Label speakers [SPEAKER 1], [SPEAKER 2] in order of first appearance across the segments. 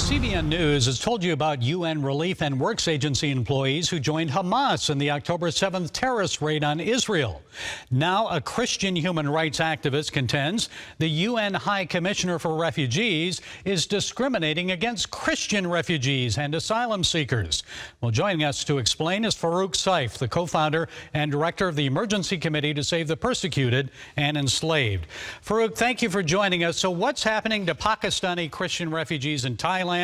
[SPEAKER 1] CBN News has told you about UN Relief and Works Agency employees who joined Hamas in the October 7th terrorist raid on Israel. Now, a Christian human rights activist contends the UN High Commissioner for Refugees is discriminating against Christian refugees and asylum seekers. Well, joining us to explain is Farrukh Saif, the co-founder and director of the Emergency Committee to Save the Persecuted and Enslaved. Farrukh, thank you for joining us. So what's happening to Pakistani Christian refugees in Thailand,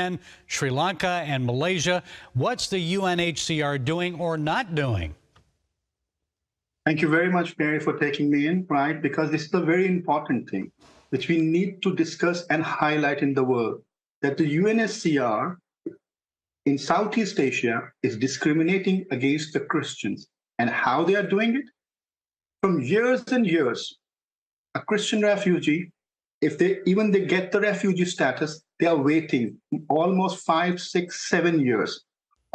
[SPEAKER 1] Sri Lanka, and Malaysia? What's the UNHCR doing or not doing?
[SPEAKER 2] Thank you very much, Mary, for taking me in, right? Because this is a very important thing which we need to discuss and highlight in the world, that the UNHCR in Southeast Asia is discriminating against the Christians. And how they are doing it? From years and years, a Christian refugee, if they get the refugee status, they are waiting almost 5, 6, 7 years.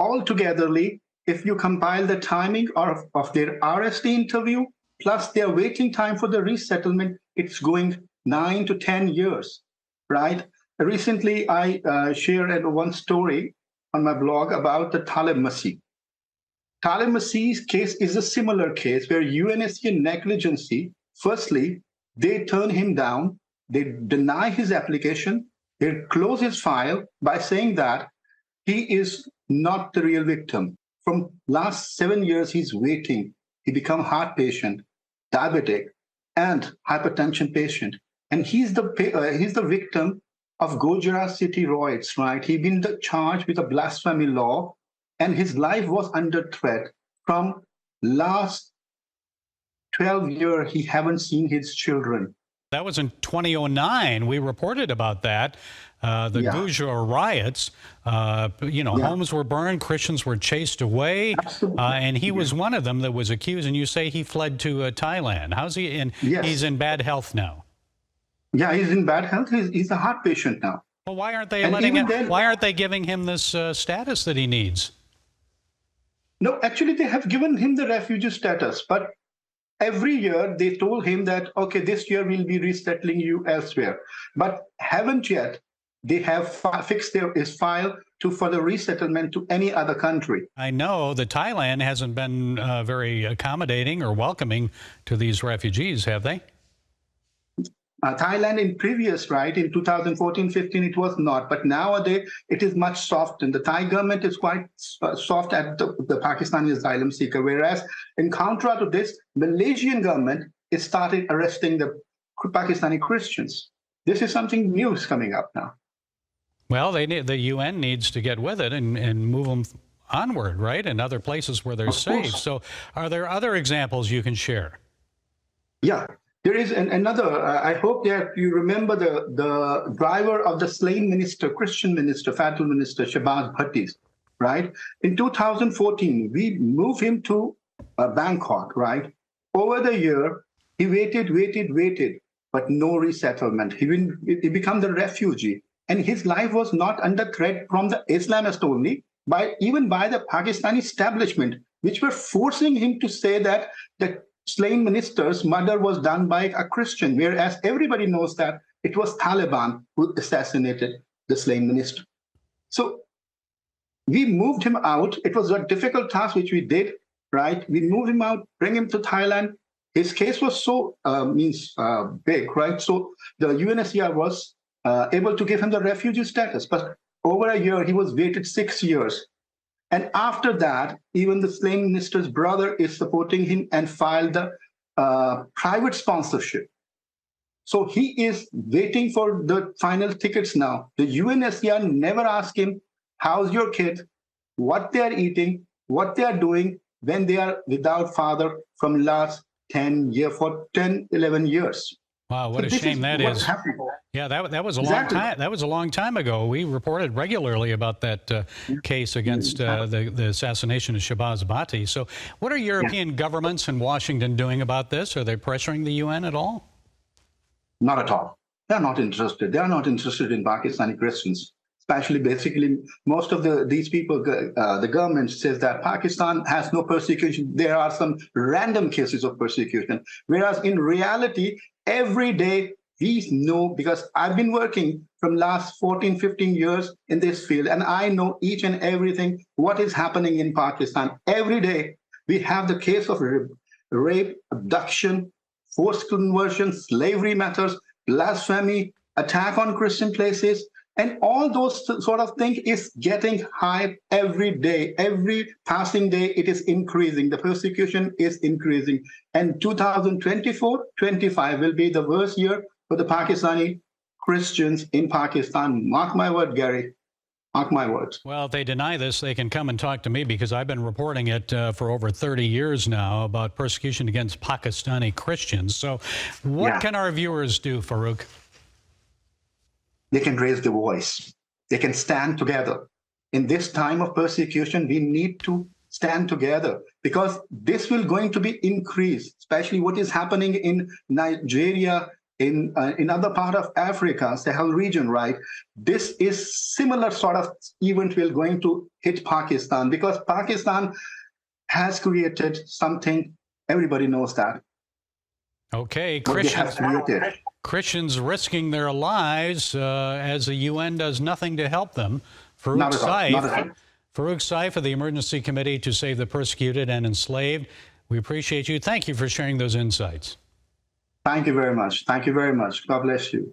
[SPEAKER 2] Altogetherly, if you compile the timing of their RSD interview, plus their waiting time for the resettlement, it's going 9 to 10 years, right? Recently, I shared one story on my blog about the Talib Masih. Talib Masih's case is a similar case where UNHCR negligency, firstly, they turn him down, they deny his application, they close his file by saying that he is not the real victim. From last 7 years, he's waiting. He become heart patient, diabetic, and hypertension patient. And he's the victim of Gujarat city riots, right? He's been charged with a blasphemy law, and his life was under threat. From last 12 years, he haven't seen his children.
[SPEAKER 1] That was in 2009. We reported about that. The Gujarat riots, homes were burned, Christians were chased away, and he was one of them that was accused, and you say he fled to Thailand. How's he in?
[SPEAKER 2] Yes.
[SPEAKER 1] He's in bad health now.
[SPEAKER 2] Yeah, he's in bad health. He's a heart patient now.
[SPEAKER 1] Well, why aren't they letting him, why aren't they giving him this status that he needs?
[SPEAKER 2] No, actually, they have given him the refugee status, but every year they told him that, okay, this year we'll be resettling you elsewhere, but haven't yet. They have fixed his file for the resettlement to any other country.
[SPEAKER 1] I know that Thailand hasn't been very accommodating or welcoming to these refugees, have they?
[SPEAKER 2] Thailand in previous, right, in 2014-15, it was not. But nowadays, it is much softened. The Thai government is quite soft at the Pakistani asylum seeker, whereas in contrast to this, Malaysian government is started arresting the Pakistani Christians. This is something new is coming up now.
[SPEAKER 1] Well, the UN needs to get with it and move them onward, right, and other places where they're safe. So are there other examples you can share?
[SPEAKER 2] Yeah. There is another, I hope that you remember the driver of the slain minister, Christian minister, fatal minister, Shahbaz Bhatti, right? In 2014, we moved him to Bangkok, right? Over the year, he waited, but no resettlement. He became the refugee. And his life was not under threat from the Islamists only, even by the Pakistani establishment, which were forcing him to say that the slain minister's murder was done by a Christian, whereas everybody knows that it was Taliban who assassinated the slain minister. So we moved him out. It was a difficult task which we did, right? We moved him out, bring him to Thailand. His case was so big, right? So the UNHCR was able to give him the refugee status, but over a year, he was waited 6 years. And after that, even the slain minister's brother is supporting him and filed the private sponsorship. So he is waiting for the final tickets now. The UNHCR never asked him, how's your kid, what they are eating, what they are doing when they are without father from last 10 years, for 10, 11 years.
[SPEAKER 1] Wow, what a shame that is. Yeah, that was a long time. That was a long time ago. We reported regularly about that case against the assassination of Shahbaz Bhatti. So, what are European governments in Washington doing about this? Are they pressuring the UN at all?
[SPEAKER 2] Not at all. They're not interested. They are not interested in Pakistani Christians. Especially, basically, most of these people, the government says that Pakistan has no persecution. There are some random cases of persecution, whereas in reality, every day we know, because I've been working from last 14, 15 years in this field, and I know each and everything, what is happening in Pakistan. Every day, we have the case of rape, abduction, forced conversion, slavery matters, blasphemy, attack on Christian places, and all those sort of things is getting high every day. Every passing day, it is increasing. The persecution is increasing. And 2024-25 will be the worst year for the Pakistani Christians in Pakistan. Mark my word, Gary. Mark my words.
[SPEAKER 1] Well, if they deny this, they can come and talk to me, because I've been reporting it for over 30 years now about persecution against Pakistani Christians. So what can our viewers do, Farrukh?
[SPEAKER 2] They can raise their voice. They can stand together. In this time of persecution, we need to stand together, because this will going to be increased, especially what is happening in Nigeria, in other part of Africa, Sahel region, right? This is similar sort of event will going to hit Pakistan, because Pakistan has created something, everybody knows that.
[SPEAKER 1] Okay, Christians risking their lives as the UN does nothing to help them. Farrukh Saif of the Emergency Committee to Save the Persecuted and Enslaved. We appreciate you. Thank you for sharing those insights.
[SPEAKER 2] Thank you very much. Thank you very much. God bless you.